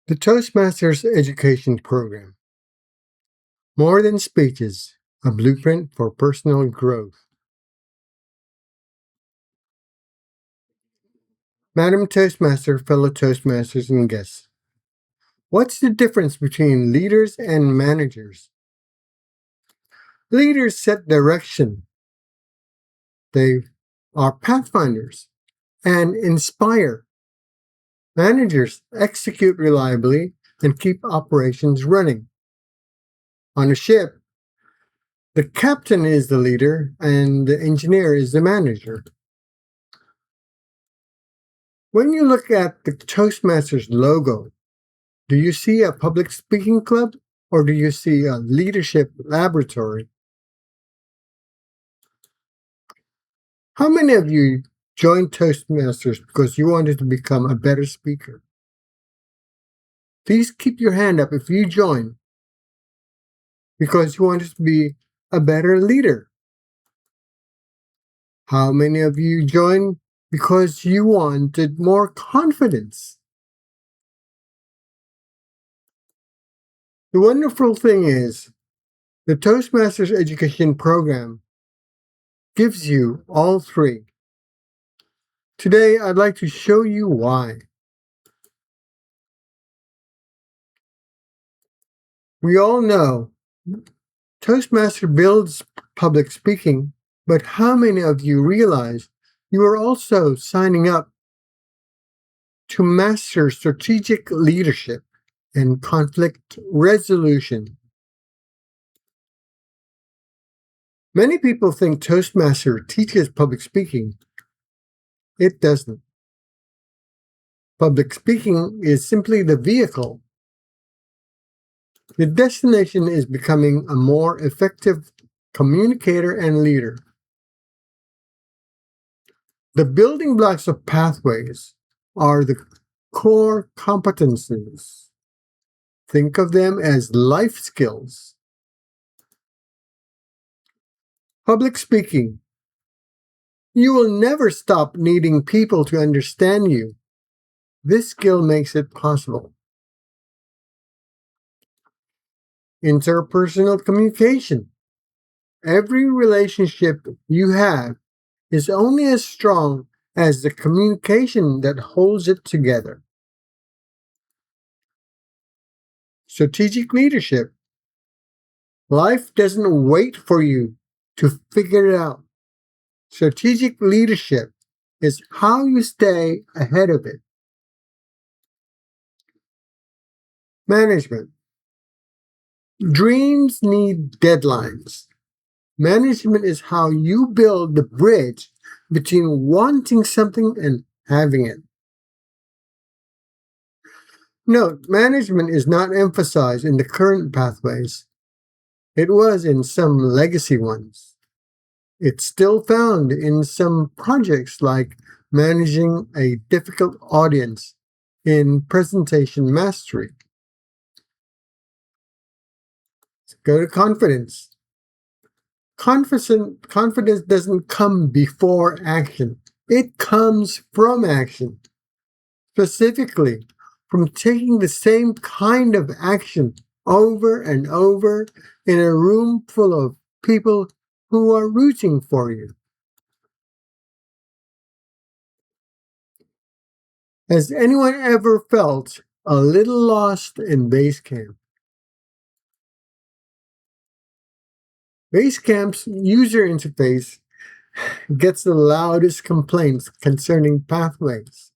The Toastmasters Education Program. More than speeches, a blueprint for personal growth. Madam Toastmaster, fellow Toastmasters, and guests. What's the difference between leaders and managers? Leaders set direction. They are pathfinders and inspire. Managers execute reliably and keep operations running. On a ship, the captain is the leader and the engineer is the manager. When you look at the Toastmasters logo, do you see a public speaking club or do you see a leadership laboratory? How many of you joined Toastmasters because you wanted to become a better speaker? Please keep your hand up if you joined because you wanted to be a better leader. How many of you joined because you wanted more confidence? The wonderful thing is, the Toastmasters Education Program gives you all three. Today, I'd like to show you why. We all know Toastmaster builds public speaking, but how many of you realize you are also signing up to master strategic leadership and conflict resolution? Many people think Toastmaster teaches public speaking. It doesn't. Public speaking is simply the vehicle. The destination is becoming a more effective communicator and leader. The building blocks of Pathways are the core competencies. Think of them as life skills. Public speaking. You will never stop needing people to understand you. This skill makes it possible. Interpersonal communication. Every relationship you have is only as strong as the communication that holds it together. Strategic leadership. Life doesn't wait for you to figure it out. Strategic leadership is how you stay ahead of it. Management. Dreams need deadlines. Management is how you build the bridge between wanting something and having it. Note, management is not emphasized in the current pathways. It was in some legacy ones. It's still found in some projects like managing a difficult audience in presentation mastery. Let's go to confidence. Confidence doesn't come before action. It comes from action. Specifically, from taking the same kind of action over and over in a room full of people who are rooting for you. Has anyone ever felt a little lost in base camp? Base camp's user interface gets the loudest complaints concerning pathways.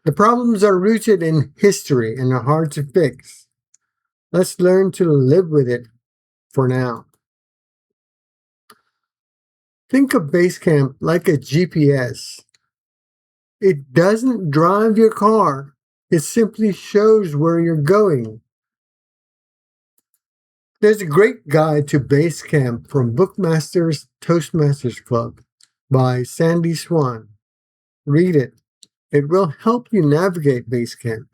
The problems are rooted in history and are hard to fix. Let's learn to live with it for now. Think of Basecamp like a GPS. It doesn't drive your car. It simply shows where you're going. There's a great guide to Basecamp from Bookmasters Toastmasters Club by Sandy Swan. Read it. It will help you navigate Basecamp.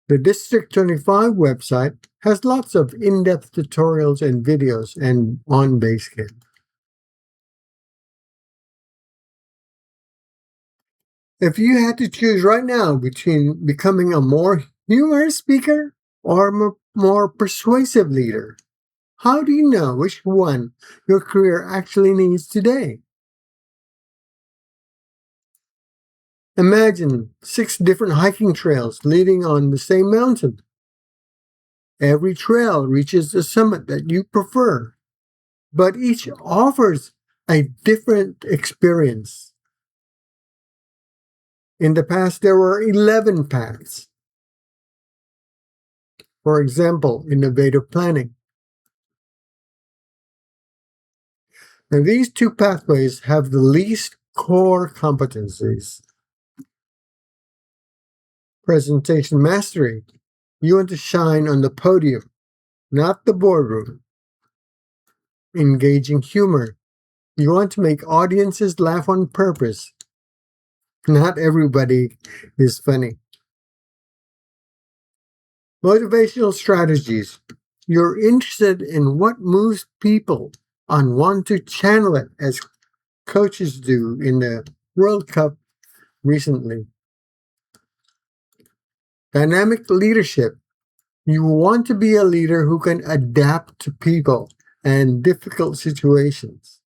The District 25 website has lots of in-depth tutorials and videos on Basecamp. If you had to choose right now between becoming a more humorous speaker or a more persuasive leader, how do you know which one your career actually needs today? Imagine 6 different hiking trails leading on the same mountain. Every trail reaches the summit that you prefer, but each offers a different experience. In the past, there were 11 paths. For example, innovative planning. Now, these 2 pathways have the least core competencies. Presentation mastery. You want to shine on the podium, not the boardroom. Engaging humor. You want to make audiences laugh on purpose. Not everybody is funny. Motivational strategies. You're interested in what moves people and want to channel it as coaches do in the World Cup recently. Dynamic leadership. You want to be a leader who can adapt to people and difficult situations.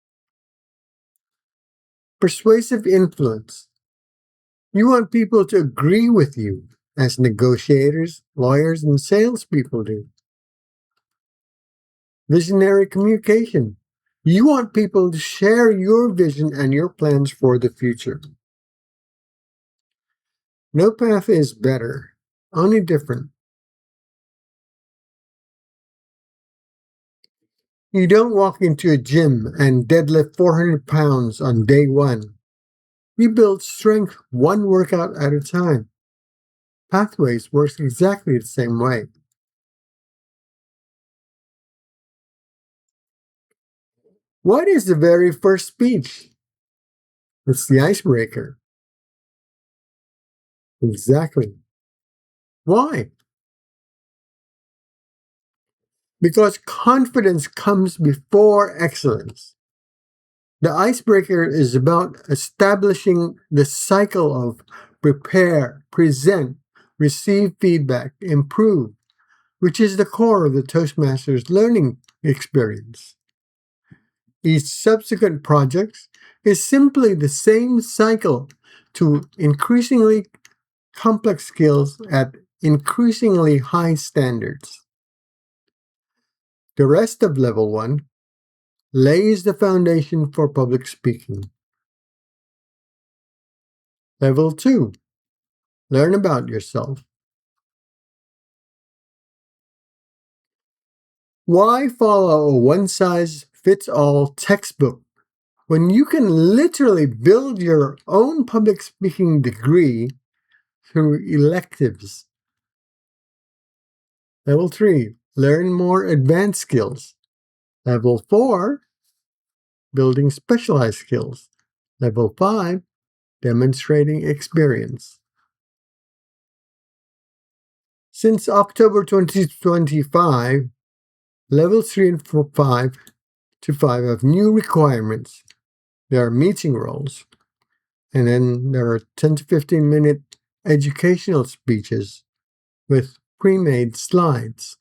Persuasive influence. You want people to agree with you, as negotiators, lawyers, and salespeople do. Visionary communication. You want people to share your vision and your plans for the future. No path is better, only different. You don't walk into a gym and deadlift 400 pounds on day one. You build strength one workout at a time. Pathways works exactly the same way. What is the very first speech? It's the icebreaker. Exactly. Why? Because confidence comes before excellence. The icebreaker is about establishing the cycle of prepare, present, receive feedback, improve, which is the core of the Toastmasters learning experience. Each subsequent project is simply the same cycle to increasingly complex skills at increasingly high standards. The rest of level 1 lays the foundation for public speaking. Level 2, learn about yourself. Why follow a one-size-fits-all textbook when you can literally build your own public speaking degree through electives? Level 3, learn more advanced skills. Level 4, building specialized skills. Level 5, demonstrating experience. Since October 2025, Levels 3 and 5 to 5 have new requirements. There are meeting roles, and then there are 10 to 15 minute educational speeches with pre-made slides.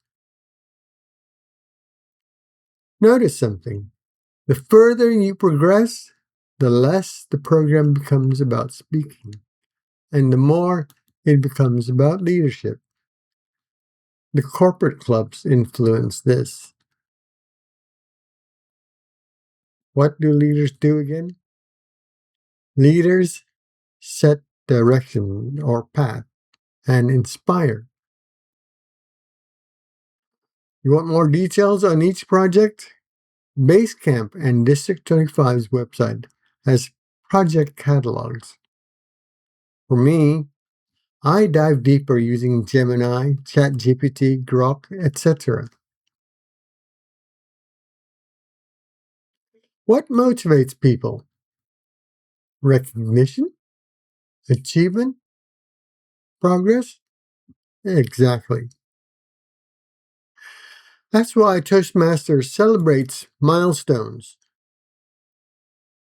Notice something. The further you progress, the less the program becomes about speaking, and the more it becomes about leadership. The corporate clubs influence this. What do leaders do again? Leaders set direction or path and inspire. You want more details on each project? Basecamp and District 25's website has project catalogs. For me, I dive deeper using Gemini, ChatGPT, Grok, etc. What motivates people? Recognition? Achievement? Progress? Exactly. That's why Toastmasters celebrates milestones.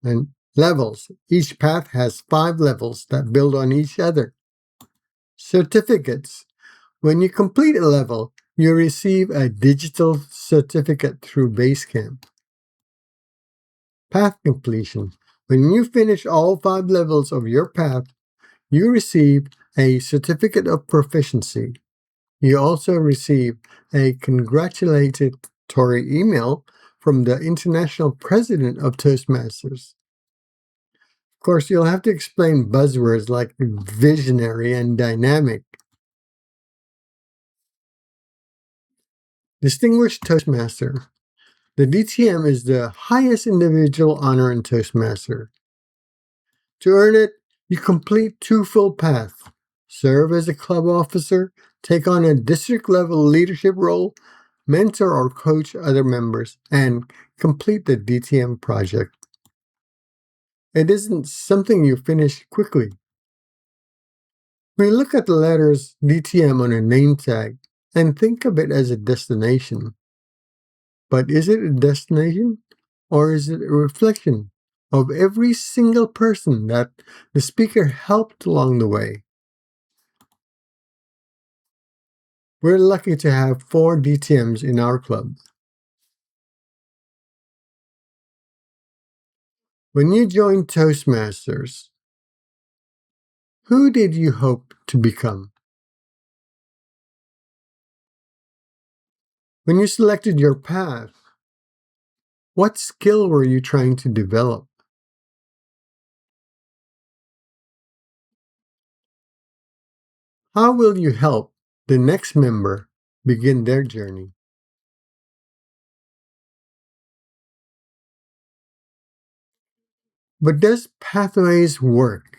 And Levels. Each path has 5 levels that build on each other. Certificates. When you complete a level, you receive a digital certificate through Basecamp. Path completion. When you finish all 5 levels of your path, you receive a certificate of proficiency. You also receive a congratulatory email from the international president of Toastmasters. Of course, you'll have to explain buzzwords like visionary and dynamic. Distinguished Toastmaster. The DTM is the highest individual honor in Toastmaster. To earn it, you complete 2 full paths, serve as a club officer, take on a district level leadership role, mentor or coach other members, and complete the DTM project. It isn't something you finish quickly. We look at the letters DTM on a name tag and think of it as a destination. But is it a destination, or is it a reflection of every single person that the speaker helped along the way? We're lucky to have 4 DTMs in our club. When you joined Toastmasters, who did you hope to become? When you selected your path, what skill were you trying to develop? How will you help the next member begin their journey? But does Pathways work?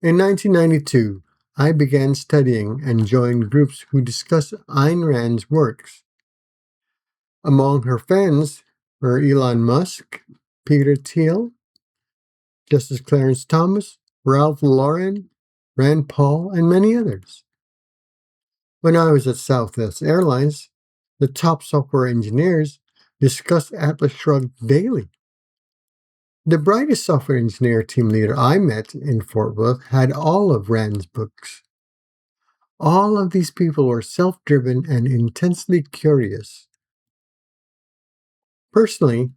In 1992, I began studying and joined groups who discussed Ayn Rand's works. Among her fans were Elon Musk, Peter Thiel, Justice Clarence Thomas, Ralph Lauren, Rand Paul, and many others. When I was at Southwest Airlines, the top software engineers discussed Atlas Shrugged daily. The brightest software engineer team leader I met in Fort Worth had all of Rand's books. All of these people were self-driven and intensely curious. Personally,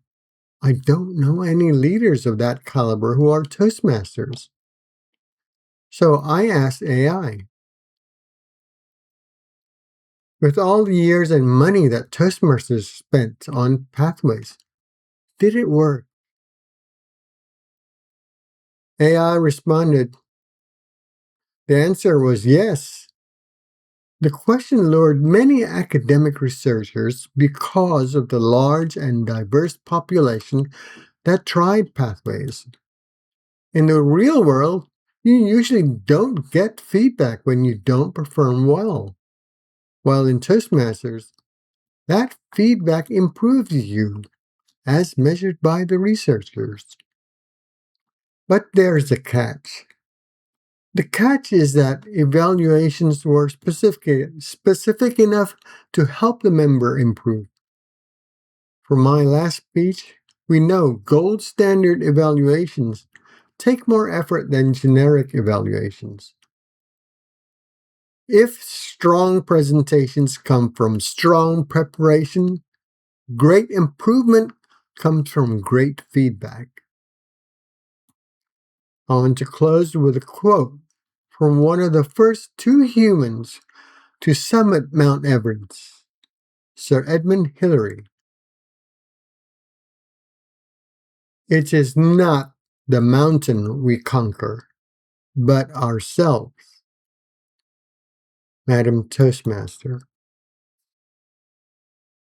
I don't know any leaders of that caliber who are Toastmasters. So I asked AI, with all the years and money that Toastmasters spent on Pathways, did it work? AI responded, the answer was yes. The question lured many academic researchers because of the large and diverse population that tried Pathways. In the real world, you usually don't get feedback when you don't perform well. While in Toastmasters, that feedback improves you, as measured by the researchers. But there's a catch. The catch is that evaluations were specific enough to help the member improve. For my last speech, we know gold standard evaluations take more effort than generic evaluations. If strong presentations come from strong preparation, great improvement comes from great feedback. I want to close with a quote from one of the first 2 humans to summit Mount Everest, Sir Edmund Hillary. It is not the mountain we conquer, but ourselves. Madam Toastmaster.